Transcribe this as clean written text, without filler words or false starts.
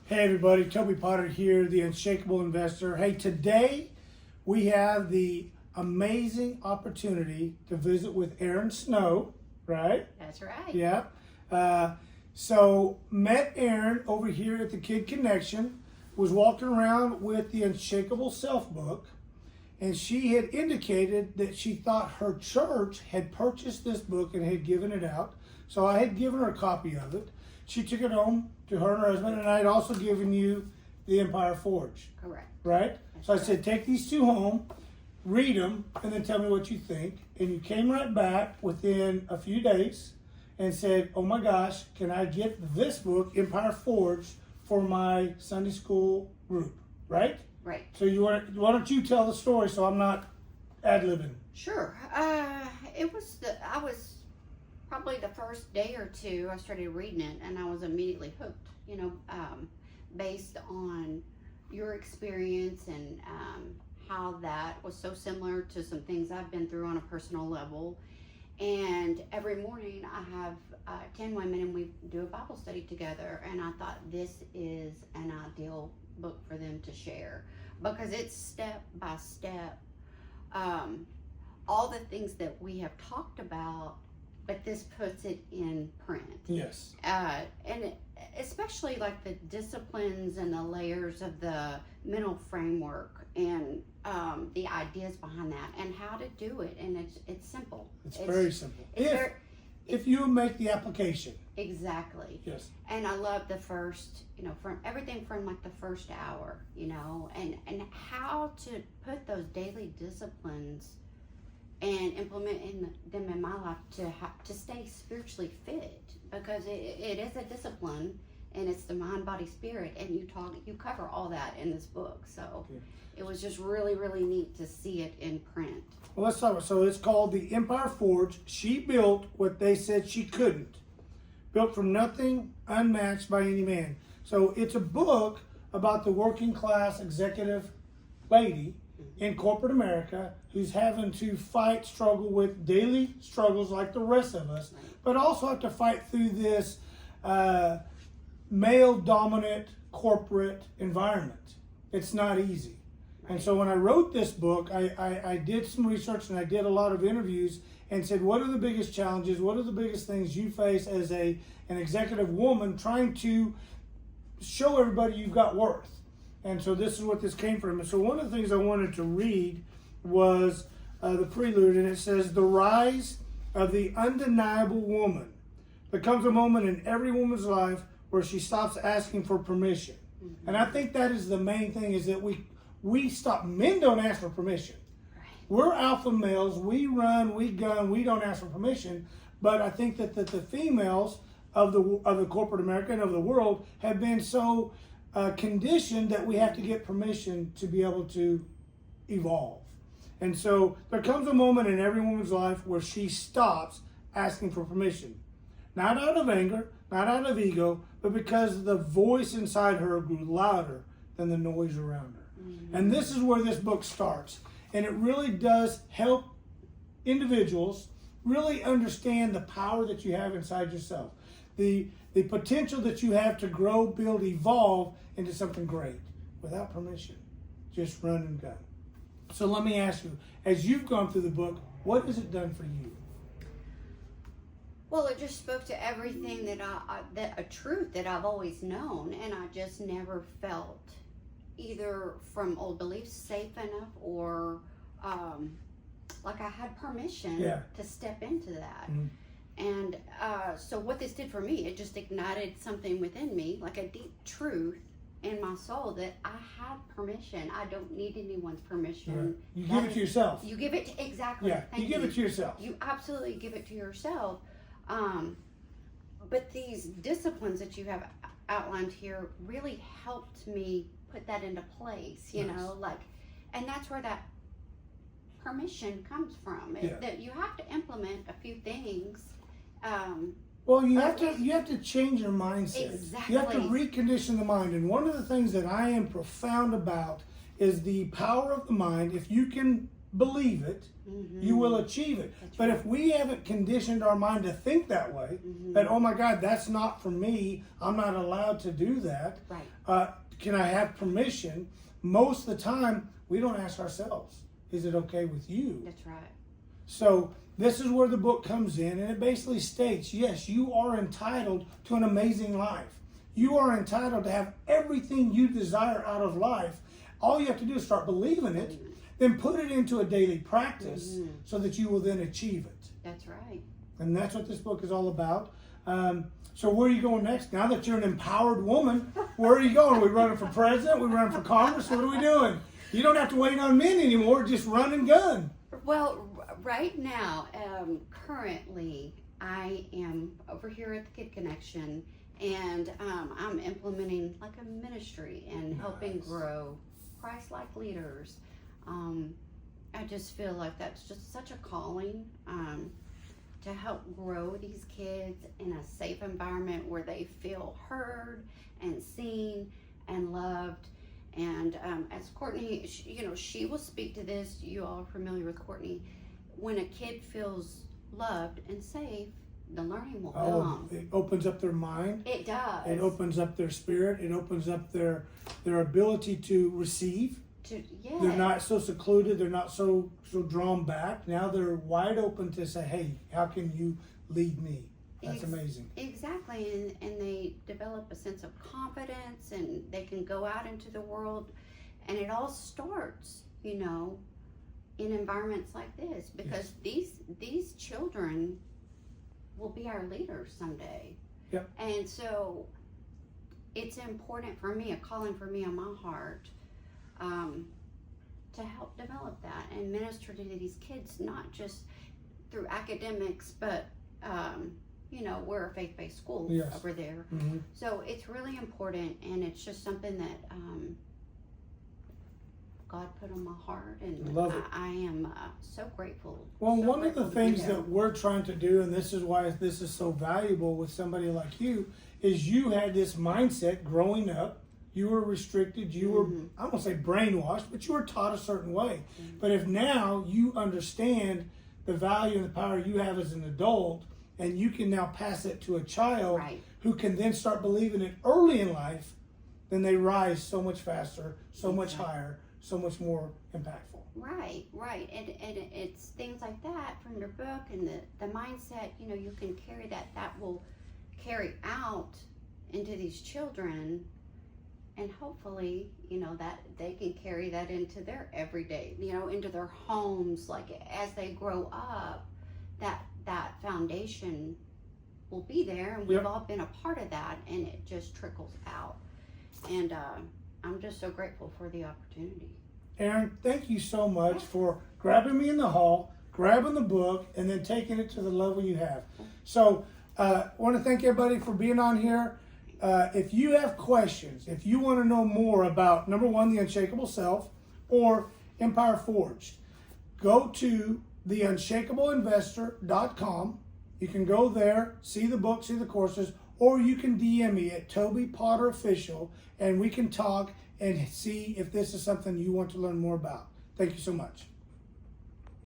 Hey everybody, Toby Potter here, the Unshakable Investor. Hey, today we have the amazing opportunity to visit with Aaron Snow, right? That's right. Yeah. So met Aaron over here at the Kid Connection, was walking around with the Unshakable Self book, and she had indicated that she thought her church had purchased this book and had given it out. So I had given her a copy of it. She took it home to her and her husband, and I had also given you the Empire Forge. Correct. Right? So I said, take these two home, read them, and then tell me what you think. And you came right back within a few days and said, oh my gosh, can I get this book, Empire Forge, for my Sunday school group? Right? Right. So why don't you tell the story so I'm not ad-libbing? Sure. I was probably the first day or two I started reading it, and I was immediately hooked, based on your experience and how that was so similar to some things I've been through on a personal level. And every morning I have 10 women and we do a Bible study together, and I thought this is an ideal book for them to share because it's step by step all the things that we have talked about, but this puts it in print. Yes. Especially like the disciplines and the layers of the mental framework and the ideas behind that and how to do it. And it's simple. It's very simple. If you make the application. Exactly. Yes. And I love the first, from everything from like the first hour, and how to put those daily disciplines and implement them in my life to stay spiritually fit, because it is a discipline, and it's the mind, body, spirit, and you cover all that in this book. So It was just really, really neat to see it in print. Well, let's talk about. So it's called the Empire Forge. She built what they said she couldn't. Built from nothing, unmatched by any man. So it's a book about the working class executive lady in corporate America who's having to struggle with daily struggles like the rest of us, but also have to fight through this male-dominant corporate environment. It's not easy. And so when I wrote this book, I did some research and I did a lot of interviews and said, what are the biggest challenges? What are the biggest things you face as an executive woman trying to show everybody you've got worth? And so this is what this came from. And so one of the things I wanted to read was the prelude, and it says, the rise of the undeniable woman. There comes a moment in every woman's life where she stops asking for permission. Mm-hmm. And I think that is the main thing, is that we stop. Men don't ask for permission. Right. We're alpha males. We run, we gun, we don't ask for permission. But I think that the females of the corporate America and of the world have been so conditioned that we have to get permission to be able to evolve. And so there comes a moment in every woman's life where she stops asking for permission. Not out of anger, not out of ego, but because the voice inside her grew louder than the noise around her. Mm-hmm. And this is where this book starts. And it really does help individuals really understand the power that you have inside yourself. The potential that you have to grow, build, evolve into something great without permission. Just run and gun. So let me ask you, as you've gone through the book, what has it done for you? Well, it just spoke to everything that a truth that I've always known, and I just never felt either from old beliefs safe enough or like I had permission to step into that. Mm-hmm. And so what this did for me, it just ignited something within me, like a deep truth in my soul that I had permission. I don't need anyone's permission. Right. You give it to yourself. You give it to, exactly. Yeah, you give it to yourself. You absolutely give it to yourself. But these disciplines that you have outlined here really helped me put that into place, and that's where that permission comes from. That you have to implement a few things. Well, you have to change your mindset. Exactly. You have to recondition the mind. And one of the things that I am profound about is the power of the mind. If you can believe it, you will achieve it. That's but right. if we haven't conditioned our mind to think that way, that, oh my God, that's not for me, I'm not allowed to do that, Right. Can I have permission? Most of the time, we don't ask ourselves, is it okay with you? That's right. So this is where the book comes in, and it basically states, yes, you are entitled to an amazing life. You are entitled to have everything you desire out of life. All you have to do is start believing it, then put it into a daily practice so that you will then achieve it. That's right. And that's what this book is all about. So where are you going next? Now that you're an empowered woman, where are you going? Are we running for president? Are we running for Congress? What are we doing? You don't have to wait on men anymore. Just run and gun. Well, right now, currently, I am over here at the Kid Connection, and I'm implementing like a ministry and helping grow Christ-like leaders. I just feel like that's just such a calling to help grow these kids in a safe environment where they feel heard and seen and loved. And as Courtney, she will speak to this. You all are familiar with Courtney. When a kid feels loved and safe, the learning will come. It opens up their mind. It does. It opens up their spirit. It opens up their ability to receive. Yes. They're not so secluded. They're not so drawn back. Now they're wide open to say, hey, how can you lead me? That's amazing. Exactly. And they develop a sense of confidence, and they can go out into the world. And it all starts, in environments like this, because these children will be our leaders someday. Yep. And so it's important for me, a calling for me on my heart, to help develop that and minister to these kids, not just through academics, but we're a faith-based school over there. Mm-hmm. So it's really important, and it's just something that God put on my heart, and I am so grateful. Well, so one grateful of the things that we're trying to do, and this is why this is so valuable with somebody like you, is you had this mindset growing up. You were restricted. You were, I won't say brainwashed, but you were taught a certain way. But if now you understand the value and the power you have as an adult, and you can now pass it to a child who can then start believing it early in life, then they rise so much faster, so much higher, so much more impactful. Right. And it's things like that from your book, and the mindset, you can carry that will carry out into these children. And hopefully, that they can carry that into their everyday, into their homes. Like as they grow up, that foundation will be there, and we've all been a part of that, and it just trickles out. And I'm just so grateful for the opportunity. Aaron, thank you so much for grabbing me in the hall, grabbing the book, and then taking it to the level you have. So I want to thank everybody for being on here. If you have questions, if you want to know more about, number one, the Unshakable Self or Empire Forged, go to theunshakableinvestor.com. You can go there, see the book, see the courses, or you can DM me at Toby Potter Official, and we can talk and see if this is something you want to learn more about. Thank you so much.